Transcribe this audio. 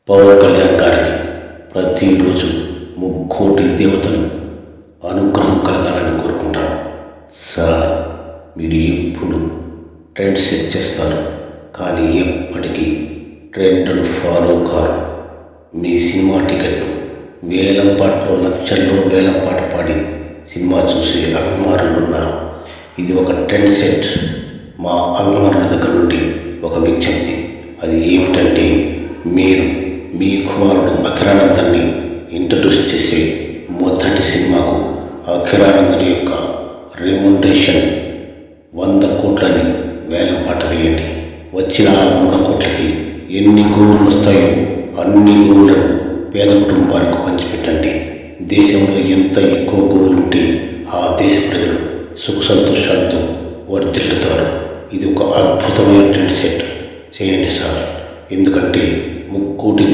పవన్ కళ్యాణ్ గారికి ప్రతిరోజు ముక్కోటి దేవతలు అనుగ్రహం కలగాలని కోరుకుంటాను. సార్, మీరు ఎప్పుడు ట్రెండ్ సెట్ చేస్తారు, కానీ ఎప్పటికీ ట్రెండ్ను ఫాలో కారు. మీ సినిమా టికెట్ను వేలం పాటలో లక్షల్లో వేలం పాట పాడి సినిమా చూసే అభిమానులు ఉన్నారు. ఇది ఒక ట్రెండ్ సెట్. మా అభిమానుల దగ్గర నుండి ఒక విజ్ఞప్తి. అది ఏమిటంటే, మీరు మీ కుమారుడు అఖిరానందన్ని ఇంట్రడ్యూస్ చేసే మొదటి సినిమాకు అఖిరానందన్ యొక్క రెమ్యునరేషన్ 100 కోట్లని వేలం పాట వేయండి. వచ్చిన 100 కోట్లకి ఎన్ని గోవులు వస్తాయో అన్ని గోవులను పేద కుటుంబాలకు పంచిపెట్టండి. దేశంలో ఎంత ఎక్కువ గోవులు ఉంటే ఆ దేశ ప్రజలు సుఖ సంతోషాలతో వర్ధిల్లుతారు. ఇది ఒక అద్భుతమైన ట్రెండ్ సెట్ చేయండి సార్. ఎందుకంటే ముక్కోటి